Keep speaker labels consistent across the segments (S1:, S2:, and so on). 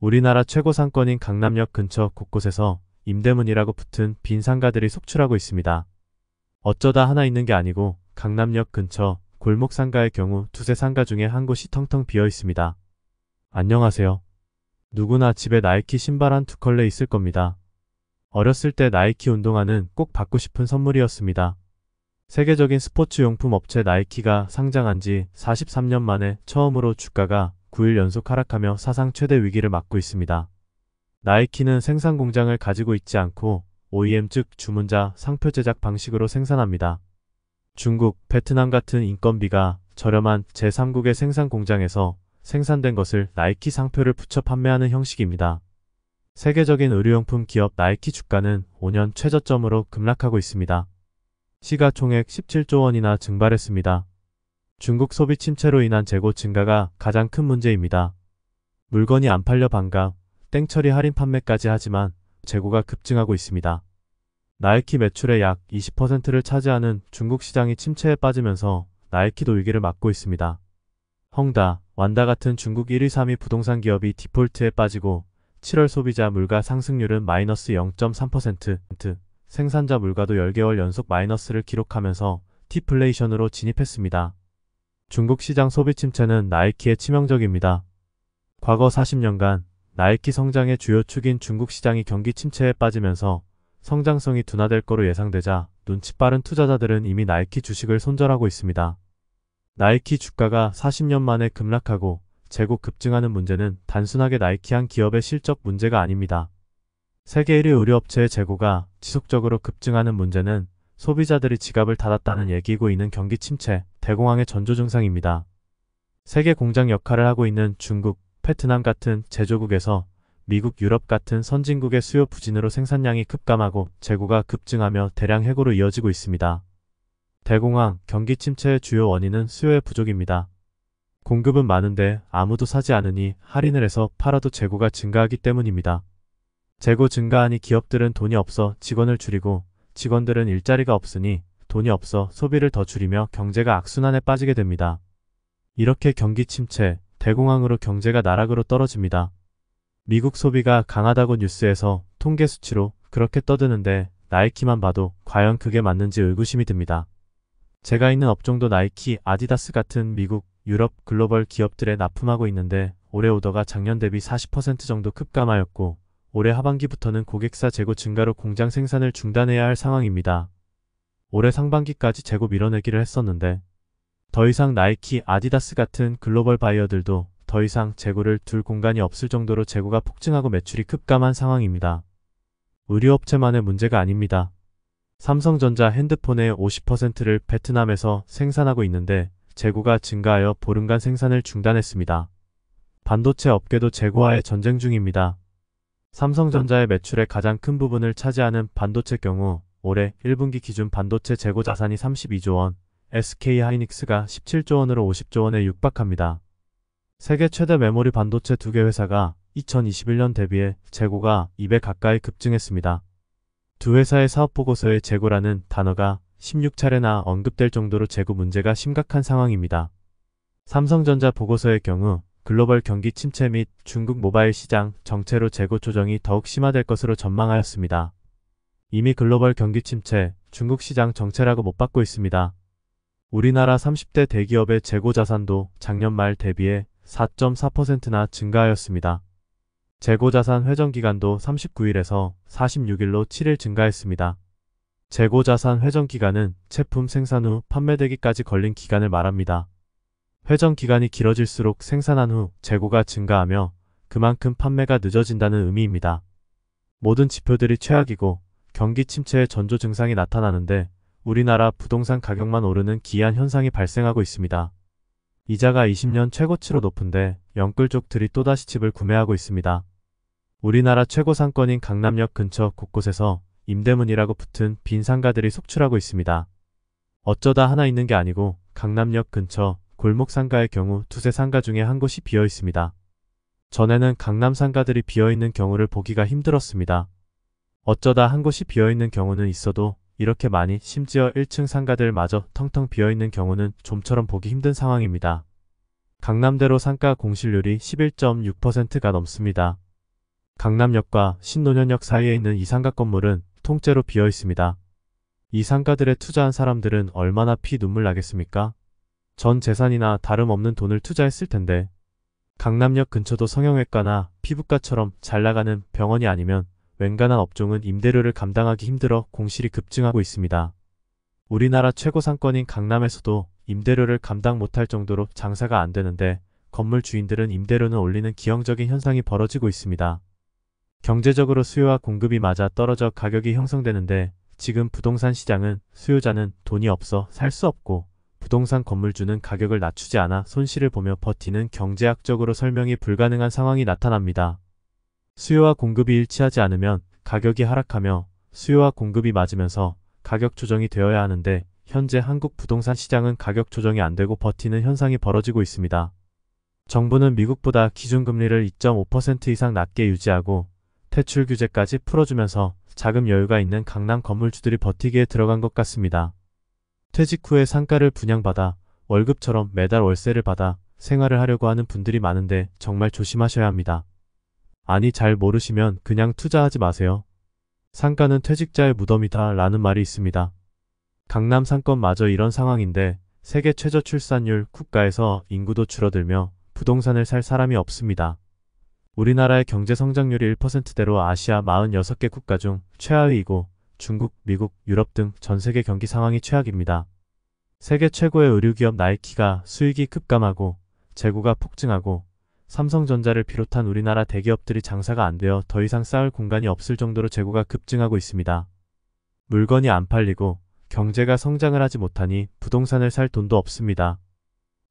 S1: 우리나라 최고 상권인 강남역 근처 곳곳에서 임대문이라고 붙은 빈 상가들이 속출하고 있습니다. 어쩌다 하나 있는 게 아니고 강남역 근처 골목 상가의 경우 두세 상가 중에 한 곳이 텅텅 비어 있습니다. 안녕하세요. 누구나 집에 나이키 신발 한 두 컬레 있을 겁니다. 어렸을 때 나이키 운동화는 꼭 받고 싶은 선물이었습니다. 세계적인 스포츠 용품 업체 나이키가 상장한 지 43년 만에 처음으로 주가가 9일 연속 하락하며 사상 최대 위기를 맞고 있습니다. 나이키는 생산 공장을 가지고 있지 않고 OEM 즉 주문자 상표 제작 방식으로 생산합니다. 중국, 베트남 같은 인건비가 저렴한 제3국의 생산 공장에서 생산된 것을 나이키 상표를 붙여 판매하는 형식입니다. 세계적인 의류용품 기업 나이키 주가는 5년 최저점으로 급락하고 있습니다. 시가총액 17조 원이나 증발했습니다. 중국 소비 침체로 인한 재고 증가가 가장 큰 문제입니다. 물건이 안 팔려 반값, 땡처리 할인 판매까지 하지만 재고가 급증하고 있습니다. 나이키 매출의 약 20%를 차지하는 중국 시장이 침체에 빠지면서 나이키도 위기를 맞고 있습니다. 헝다, 완다 같은 중국 1위, 3위 부동산 기업이 디폴트에 빠지고 7월 소비자 물가 상승률은 마이너스 0.3%, 생산자 물가도 10개월 연속 마이너스를 기록하면서 디플레이션으로 진입했습니다. 중국 시장 소비 침체는 나이키에 치명적입니다. 과거 40년간 나이키 성장의 주요 축인 중국 시장이 경기 침체에 빠지면서 성장성이 둔화될 거로 예상되자 눈치 빠른 투자자들은 이미 나이키 주식을 손절하고 있습니다. 나이키 주가가 40년 만에 급락하고 재고 급증하는 문제는 단순하게 나이키 한 기업의 실적 문제가 아닙니다. 세계 1위 의류업체의 재고가 지속적으로 급증하는 문제는 소비자들이 지갑을 닫았다는 얘기고 있는 경기 침체, 대공황의 전조 증상입니다. 세계 공장 역할을 하고 있는 중국, 베트남 같은 제조국에서 미국, 유럽 같은 선진국의 수요 부진으로 생산량이 급감하고 재고가 급증하며 대량 해고로 이어지고 있습니다. 대공황, 경기 침체의 주요 원인은 수요의 부족입니다. 공급은 많은데 아무도 사지 않으니 할인을 해서 팔아도 재고가 증가하기 때문입니다. 재고 증가하니 기업들은 돈이 없어 직원을 줄이고 직원들은 일자리가 없으니 돈이 없어 소비를 더 줄이며 경제가 악순환에 빠지게 됩니다. 이렇게 경기 침체, 대공황으로 경제가 나락으로 떨어집니다. 미국 소비가 강하다고 뉴스에서 통계 수치로 그렇게 떠드는데 나이키만 봐도 과연 그게 맞는지 의구심이 듭니다. 제가 있는 업종도 나이키, 아디다스 같은 미국, 유럽, 글로벌 기업들에 납품하고 있는데 올해 오더가 작년 대비 40% 정도 급감하였고 올해 하반기부터는 고객사 재고 증가로 공장 생산을 중단해야 할 상황입니다. 올해 상반기까지 재고 밀어내기를 했었는데 더 이상 나이키, 아디다스 같은 글로벌 바이어들도 더 이상 재고를 둘 공간이 없을 정도로 재고가 폭증하고 매출이 급감한 상황입니다. 의류업체만의 문제가 아닙니다. 삼성전자 핸드폰의 50%를 베트남에서 생산하고 있는데 재고가 증가하여 보름간 생산을 중단했습니다. 반도체 업계도 재고와의 전쟁 중입니다. 삼성전자의 매출의 가장 큰 부분을 차지하는 반도체 경우 올해 1분기 기준 반도체 재고 자산이 32조 원, SK하이닉스가 17조 원으로 50조 원에 육박합니다. 세계 최대 메모리 반도체 두 개 회사가 2021년 대비해 재고가 2배 가까이 급증했습니다. 두 회사의 사업보고서에 재고라는 단어가 16차례나 언급될 정도로 재고 문제가 심각한 상황입니다. 삼성전자 보고서의 경우 글로벌 경기 침체 및 중국 모바일 시장 정체로 재고 조정이 더욱 심화될 것으로 전망하였습니다. 이미 글로벌 경기 침체, 중국 시장 정체라고 못 받고 있습니다. 우리나라 30대 대기업의 재고 자산도 작년 말 대비해 4.4%나 증가하였습니다. 재고자산 회전기간도 39일에서 46일로 7일 증가했습니다. 재고자산 회전기간은 제품 생산 후 판매되기까지 걸린 기간을 말합니다. 회전기간이 길어질수록 생산한 후 재고가 증가하며 그만큼 판매가 늦어진다는 의미입니다. 모든 지표들이 최악이고 경기 침체의 전조 증상이 나타나는데 우리나라 부동산 가격만 오르는 기이한 현상이 발생하고 있습니다. 이자가 20년 최고치로 높은데 영끌족들이 또다시 집을 구매하고 있습니다. 우리나라 최고 상권인 강남역 근처 곳곳에서 임대문이라고 붙은 빈 상가들이 속출하고 있습니다. 어쩌다 하나 있는 게 아니고 강남역 근처 골목 상가의 경우 두세 상가 중에 한 곳이 비어 있습니다. 전에는 강남 상가들이 비어 있는 경우를 보기가 힘들었습니다. 어쩌다 한 곳이 비어 있는 경우는 있어도 이렇게 많이 심지어 1층 상가들마저 텅텅 비어있는 경우는 좀처럼 보기 힘든 상황입니다. 강남대로 상가 공실률이 11.6%가 넘습니다. 강남역과 신논현역 사이에 있는 이 상가 건물은 통째로 비어 있습니다. 이 상가들에 투자한 사람들은 얼마나 피눈물 나겠습니까? 전 재산이나 다름없는 돈을 투자했을 텐데. 강남역 근처도 성형외과나 피부과처럼 잘 나가는 병원이 아니면 웬간한 업종은 임대료를 감당하기 힘들어 공실이 급증하고 있습니다. 우리나라 최고 상권인 강남에서도 임대료를 감당 못할 정도로 장사가 안 되는데 건물 주인들은 임대료는 올리는 기형적인 현상이 벌어지고 있습니다. 경제적으로 수요와 공급이 맞아 떨어져 가격이 형성되는데 지금 부동산 시장은 수요자는 돈이 없어 살 수 없고 부동산 건물주는 가격을 낮추지 않아 손실을 보며 버티는 경제학적으로 설명이 불가능한 상황이 나타납니다. 수요와 공급이 일치하지 않으면 가격이 하락하며 수요와 공급이 맞으면서 가격 조정이 되어야 하는데 현재 한국 부동산 시장은 가격 조정이 안 되고 버티는 현상이 벌어지고 있습니다. 정부는 미국보다 기준금리를 2.5% 이상 낮게 유지하고 대출 규제까지 풀어주면서 자금 여유가 있는 강남 건물주들이 버티기에 들어간 것 같습니다. 퇴직 후에 상가를 분양받아 월급처럼 매달 월세를 받아 생활을 하려고 하는 분들이 많은데 정말 조심하셔야 합니다. 아니, 잘 모르시면 그냥 투자하지 마세요. 상가는 퇴직자의 무덤이다 라는 말이 있습니다. 강남 상권마저 이런 상황인데 세계 최저 출산율 국가에서 인구도 줄어들며 부동산을 살 사람이 없습니다. 우리나라의 경제 성장률이 1%대로 아시아 46개 국가 중 최하위이고 중국, 미국, 유럽 등 전 세계 경기 상황이 최악입니다. 세계 최고의 의류기업 나이키가 수익이 급감하고 재고가 폭증하고 삼성전자를 비롯한 우리나라 대기업들이 장사가 안 되어 더 이상 쌓을 공간이 없을 정도로 재고가 급증하고 있습니다. 물건이 안 팔리고 경제가 성장을 하지 못하니 부동산을 살 돈도 없습니다.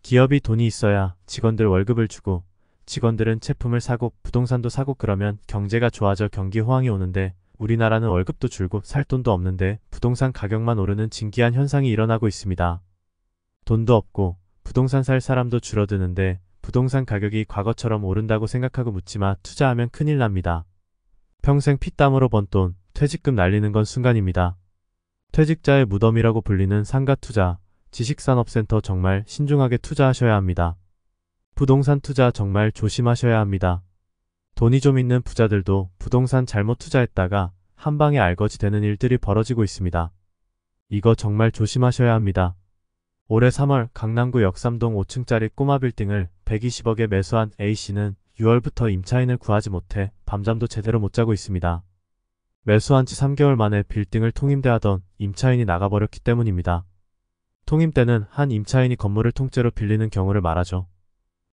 S1: 기업이 돈이 있어야 직원들 월급을 주고 직원들은 제품을 사고 부동산도 사고 그러면 경제가 좋아져 경기 호황이 오는데 우리나라는 월급도 줄고 살 돈도 없는데 부동산 가격만 오르는 진기한 현상이 일어나고 있습니다. 돈도 없고 부동산 살 사람도 줄어드는데 부동산 가격이 과거처럼 오른다고 생각하고 묻지마. 투자하면 큰일 납니다. 평생 피땀으로 번 돈, 퇴직금 날리는 건 순간입니다. 퇴직자의 무덤이라고 불리는 상가 투자, 지식산업센터 정말 신중하게 투자하셔야 합니다. 부동산 투자 정말 조심하셔야 합니다. 돈이 좀 있는 부자들도 부동산 잘못 투자했다가 한방에 알거지 되는 일들이 벌어지고 있습니다. 이거 정말 조심하셔야 합니다. 올해 3월 강남구 역삼동 5층짜리 꼬마 빌딩을 120억에 매수한 A씨는 6월부터 임차인을 구하지 못해 밤잠도 제대로 못 자고 있습니다. 매수한 지 3개월 만에 빌딩을 통임대하던 임차인이 나가버렸기 때문입니다. 통임대는 한 임차인이 건물을 통째로 빌리는 경우를 말하죠.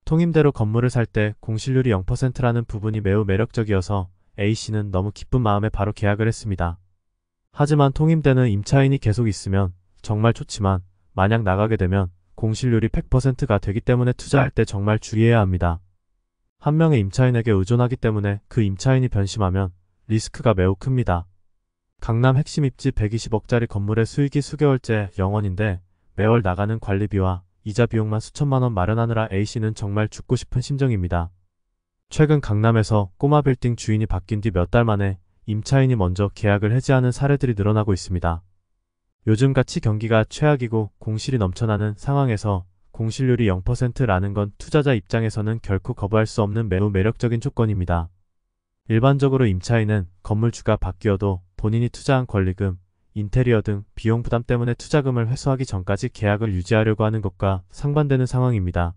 S1: 통임대로 건물을 살 때 공실률이 0%라는 부분이 매우 매력적이어서 A씨는 너무 기쁜 마음에 바로 계약을 했습니다. 하지만 통임대는 임차인이 계속 있으면 정말 좋지만 만약 나가게 되면 공실률이 100%가 되기 때문에 투자할 때 정말 주의해야 합니다. 한 명의 임차인에게 의존하기 때문에 그 임차인이 변심하면 리스크가 매우 큽니다. 강남 핵심 입지 120억짜리 건물의 수익이 수개월째 0원인데 매월 나가는 관리비와 이자 비용만 수천만 원 마련하느라 A씨는 정말 죽고 싶은 심정입니다. 최근 강남에서 꼬마 빌딩 주인이 바뀐 뒤 몇 달 만에 임차인이 먼저 계약을 해지하는 사례들이 늘어나고 있습니다. 요즘같이 경기가 최악이고 공실이 넘쳐나는 상황에서 공실률이 0%라는 건 투자자 입장에서는 결코 거부할 수 없는 매우 매력적인 조건입니다. 일반적으로 임차인은 건물주가 바뀌어도 본인이 투자한 권리금, 인테리어 등 비용 부담 때문에 투자금을 회수하기 전까지 계약을 유지하려고 하는 것과 상반되는 상황입니다.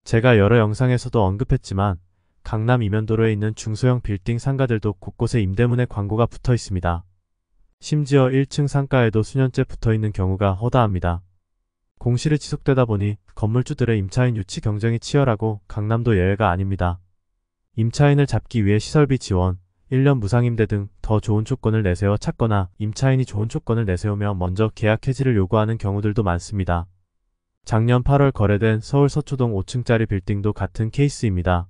S1: 제가 여러 영상에서도 언급했지만 강남 이면도로에 있는 중소형 빌딩 상가들도 곳곳에 임대문에 광고가 붙어 있습니다. 심지어 1층 상가에도 수년째 붙어 있는 경우가 허다합니다. 공실이 지속되다 보니 건물주들의 임차인 유치 경쟁이 치열하고 강남도 예외가 아닙니다. 임차인을 잡기 위해 시설비 지원, 1년 무상임대 등 더 좋은 조건을 내세워 찾거나 임차인이 좋은 조건을 내세우며 먼저 계약 해지를 요구하는 경우들도 많습니다. 작년 8월 거래된 서울 서초동 5층짜리 빌딩도 같은 케이스입니다.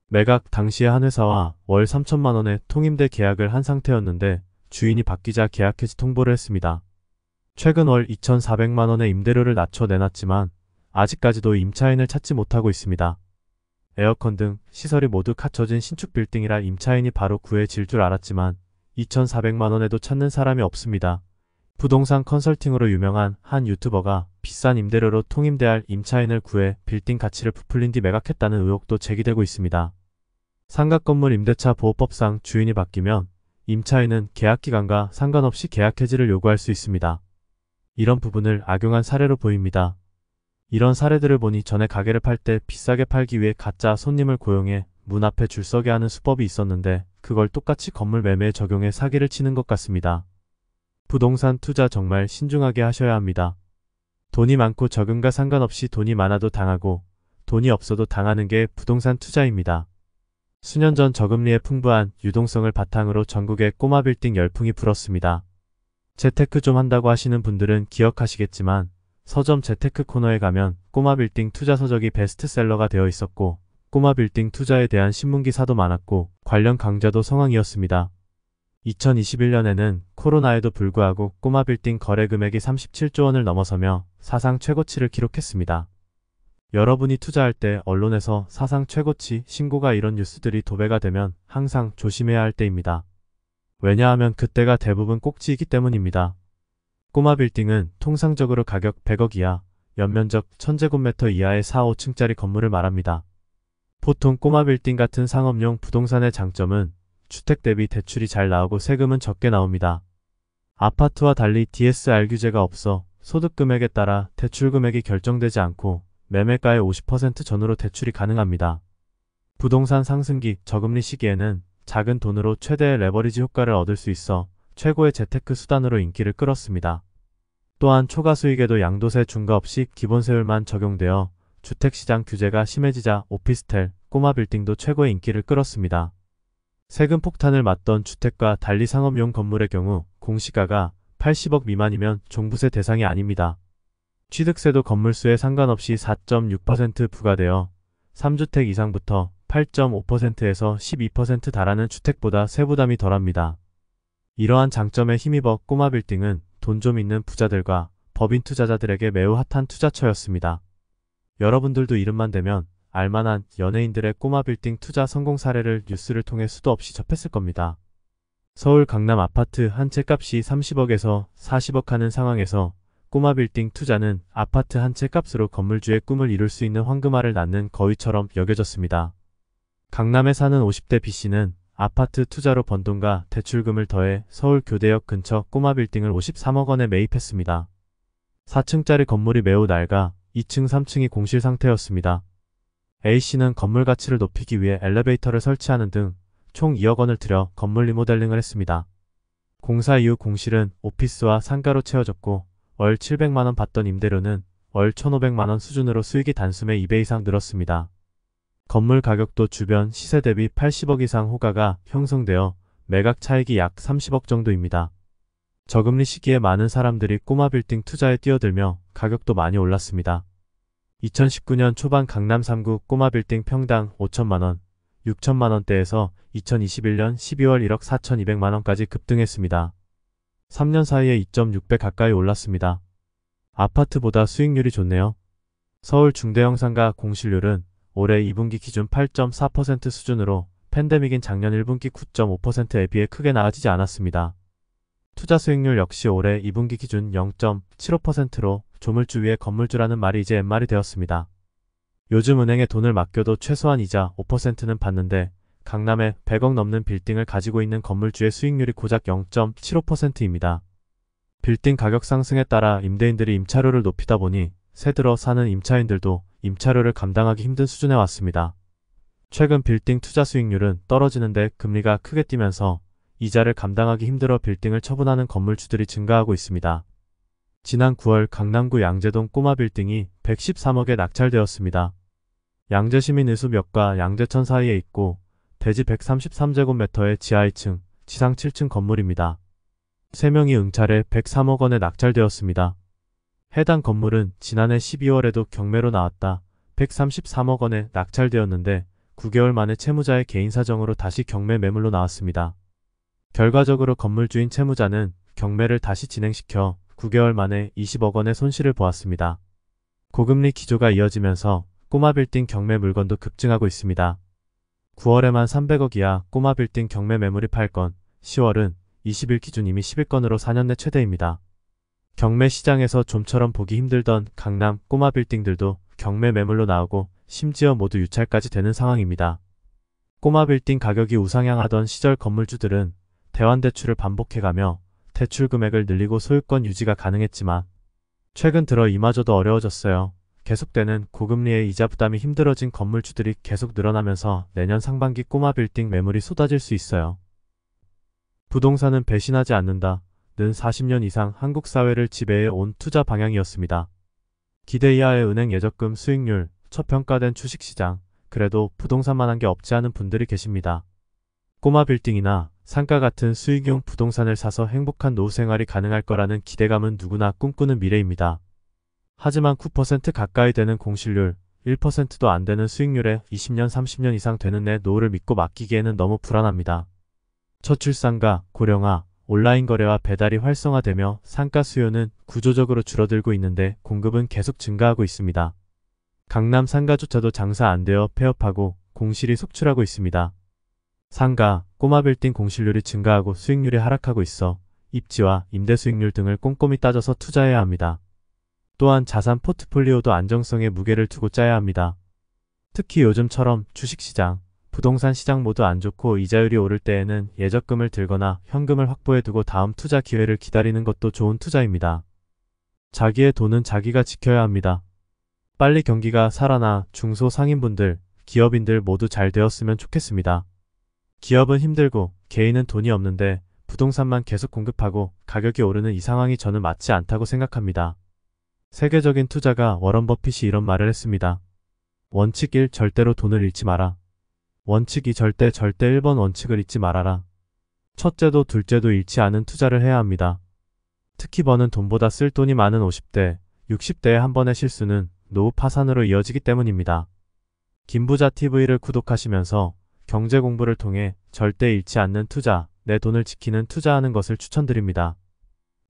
S1: 매각 당시에 한 회사와 월 3천만 원의 통임대 계약을 한 상태였는데 주인이 바뀌자 계약 해지 통보를 했습니다. 최근 월 2,400만 원의 임대료를 낮춰 내놨지만 아직까지도 임차인을 찾지 못하고 있습니다. 에어컨 등 시설이 모두 갖춰진 신축 빌딩이라 임차인이 바로 구해질 줄 알았지만 2,400만 원에도 찾는 사람이 없습니다. 부동산 컨설팅으로 유명한 한 유튜버가 비싼 임대료로 통임대할 임차인을 구해 빌딩 가치를 부풀린 뒤 매각했다는 의혹도 제기되고 있습니다. 상가건물 임대차 보호법상 주인이 바뀌면 임차인은 계약기간과 상관없이 계약 해지를 요구할 수 있습니다. 이런 부분을 악용한 사례로 보입니다. 이런 사례들을 보니 전에 가게를 팔 때 비싸게 팔기 위해 가짜 손님을 고용해 문 앞에 줄 서게 하는 수법이 있었는데 그걸 똑같이 건물 매매에 적용해 사기를 치는 것 같습니다. 부동산 투자 정말 신중하게 하셔야 합니다. 돈이 많고 적은가 상관없이 돈이 많아도 당하고 돈이 없어도 당하는 게 부동산 투자입니다. 수년 전 저금리의 풍부한 유동성을 바탕으로 전국에 꼬마 빌딩 열풍이 불었습니다. 재테크 좀 한다고 하시는 분들은 기억하시겠지만 서점 재테크 코너에 가면 꼬마 빌딩 투자 서적이 베스트셀러가 되어 있었고 꼬마 빌딩 투자에 대한 신문 기사도 많았고 관련 강좌도 성황이었습니다. 2021년에는 코로나에도 불구하고 꼬마 빌딩 거래 금액이 37조 원을 넘어서며 사상 최고치를 기록했습니다. 여러분이 투자할 때 언론에서 사상 최고치 신고가 이런 뉴스들이 도배가 되면 항상 조심해야 할 때입니다. 왜냐하면 그때가 대부분 꼭지이기 때문입니다. 꼬마 빌딩은 통상적으로 가격 100억 이하, 연면적 1000제곱미터 이하의 4, 5층짜리 건물을 말합니다. 보통 꼬마 빌딩 같은 상업용 부동산의 장점은 주택 대비 대출이 잘 나오고 세금은 적게 나옵니다. 아파트와 달리 DSR 규제가 없어 소득 금액에 따라 대출 금액이 결정되지 않고 매매가의 50% 전후로 대출이 가능합니다. 부동산 상승기 저금리 시기에는 작은 돈으로 최대의 레버리지 효과를 얻을 수 있어 최고의 재테크 수단으로 인기를 끌었습니다. 또한 초과 수익에도 양도세 중과 없이 기본세율만 적용되어 주택시장 규제가 심해지자 오피스텔, 꼬마 빌딩도 최고의 인기를 끌었습니다. 세금 폭탄을 맞던 주택과 달리 상업용 건물의 경우 공시가가 80억 미만이면 종부세 대상이 아닙니다. 취득세도 건물수에 상관없이 4.6% 부과되어 3주택 이상부터 8.5%에서 12% 달하는 주택보다 세부담이 덜합니다. 이러한 장점에 힘입어 꼬마 빌딩은 돈 좀 있는 부자들과 법인 투자자들에게 매우 핫한 투자처였습니다. 여러분들도 이름만 대면 알만한 연예인들의 꼬마 빌딩 투자 성공 사례를 뉴스를 통해 수도 없이 접했을 겁니다. 서울 강남 아파트 한 채 값이 30억에서 40억 하는 상황에서 꼬마 빌딩 투자는 아파트 한 채 값으로 건물주의 꿈을 이룰 수 있는 황금알을 낳는 거위처럼 여겨졌습니다. 강남에 사는 50대 B씨는 아파트 투자로 번 돈과 대출금을 더해 서울 교대역 근처 꼬마 빌딩을 53억 원에 매입했습니다. 4층짜리 건물이 매우 낡아 2층, 3층이 공실 상태였습니다. A씨는 건물 가치를 높이기 위해 엘리베이터를 설치하는 등 총 2억 원을 들여 건물 리모델링을 했습니다. 공사 이후 공실은 오피스와 상가로 채워졌고 월 700만원 받던 임대료는 월 1,500만원 수준으로 수익이 단숨에 2배 이상 늘었습니다. 건물 가격도 주변 시세 대비 80억 이상 호가가 형성되어 매각 차익이 약 30억 정도입니다. 저금리 시기에 많은 사람들이 꼬마 빌딩 투자에 뛰어들며 가격도 많이 올랐습니다. 2019년 초반 강남 3구 꼬마 빌딩 평당 5천만원, 6천만원대에서 2021년 12월 1억 4,200만원까지 급등했습니다. 3년 사이에 2.6배 가까이 올랐습니다. 아파트보다 수익률이 좋네요. 서울 중대형 상가 공실률은 올해 2분기 기준 8.4% 수준으로 팬데믹인 작년 1분기 9.5%에 비해 크게 나아지지 않았습니다. 투자 수익률 역시 올해 2분기 기준 0.75%로 조물주 위에 건물주라는 말이 이제 옛말이 되었습니다. 요즘 은행에 돈을 맡겨도 최소한 이자 5%는 받는데 강남에 100억 넘는 빌딩을 가지고 있는 건물주의 수익률이 고작 0.75%입니다. 빌딩 가격 상승에 따라 임대인들이 임차료를 높이다 보니 새 들어 사는 임차인들도 임차료를 감당하기 힘든 수준에 왔습니다. 최근 빌딩 투자 수익률은 떨어지는데 금리가 크게 뛰면서 이자를 감당하기 힘들어 빌딩을 처분하는 건물주들이 증가하고 있습니다. 지난 9월 강남구 양재동 꼬마 빌딩이 113억에 낙찰되었습니다. 양재시민의수역과 양재천 사이에 있고 대지 133제곱미터의 지하 2층, 지상 7층 건물입니다. 3명이 응찰해 103억 원에 낙찰되었습니다. 해당 건물은 지난해 12월에도 경매로 나왔다 133억 원에 낙찰되었는데 9개월 만에 채무자의 개인 사정으로 다시 경매 매물로 나왔습니다. 결과적으로 건물주인 채무자는 경매를 다시 진행시켜 9개월 만에 20억 원의 손실을 보았습니다. 고금리 기조가 이어지면서 꼬마 빌딩 경매 물건도 급증하고 있습니다. 9월에만 300억 이하 꼬마 빌딩 경매 매물이 8건, 10월은 20일 기준 이미 11건으로 4년 내 최대입니다. 경매 시장에서 좀처럼 보기 힘들던 강남 꼬마 빌딩들도 경매 매물로 나오고 심지어 모두 유찰까지 되는 상황입니다. 꼬마 빌딩 가격이 우상향하던 시절 건물주들은 대환대출을 반복해가며 대출 금액을 늘리고 소유권 유지가 가능했지만 최근 들어 이마저도 어려워졌어요. 계속되는 고금리의 이자 부담이 힘들어진 건물주들이 계속 늘어나면서 내년 상반기 꼬마 빌딩 매물이 쏟아질 수 있어요. 부동산은 배신하지 않는다. 는 40년 이상 한국 사회를 지배해 온 투자 방향이었습니다. 기대 이하의 은행 예적금 수익률, 저평가된 주식시장, 그래도 부동산만한 게 없지 않은 분들이 계십니다. 꼬마 빌딩이나 상가 같은 수익용 부동산을 사서 행복한 노후 생활이 가능할 거라는 기대감은 누구나 꿈꾸는 미래입니다. 하지만 9% 가까이 되는 공실률, 1%도 안 되는 수익률에 20년, 30년 이상 되는 내 노후를 믿고 맡기기에는 너무 불안합니다. 저출산과 고령화, 온라인 거래와 배달이 활성화되며 상가 수요는 구조적으로 줄어들고 있는데 공급은 계속 증가하고 있습니다. 강남 상가조차도 장사 안 되어 폐업하고 공실이 속출하고 있습니다. 상가, 꼬마 빌딩 공실률이 증가하고 수익률이 하락하고 있어 입지와 임대 수익률 등을 꼼꼼히 따져서 투자해야 합니다. 또한 자산 포트폴리오도 안정성에 무게를 두고 짜야 합니다. 특히 요즘처럼 주식시장, 부동산 시장 모두 안 좋고 이자율이 오를 때에는 예적금을 들거나 현금을 확보해두고 다음 투자 기회를 기다리는 것도 좋은 투자입니다. 자기의 돈은 자기가 지켜야 합니다. 빨리 경기가 살아나 중소상인분들, 기업인들 모두 잘 되었으면 좋겠습니다. 기업은 힘들고 개인은 돈이 없는데 부동산만 계속 공급하고 가격이 오르는 이 상황이 저는 맞지 않다고 생각합니다. 세계적인 투자가 워런 버핏이 이런 말을 했습니다. 원칙 1. 절대로 돈을 잃지 마라. 원칙 2. 절대 1번 원칙을 잊지 말아라. 첫째도 둘째도 잃지 않은 투자를 해야 합니다. 특히 버는 돈보다 쓸 돈이 많은 50대, 60대의 한 번의 실수는 노후 파산으로 이어지기 때문입니다. 김부자TV를 구독하시면서 경제 공부를 통해 절대 잃지 않는 투자, 내 돈을 지키는 투자하는 것을 추천드립니다.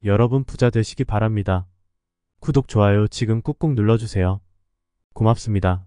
S1: 여러분 부자 되시기 바랍니다. 구독, 좋아요 지금 꾹꾹 눌러주세요. 고맙습니다.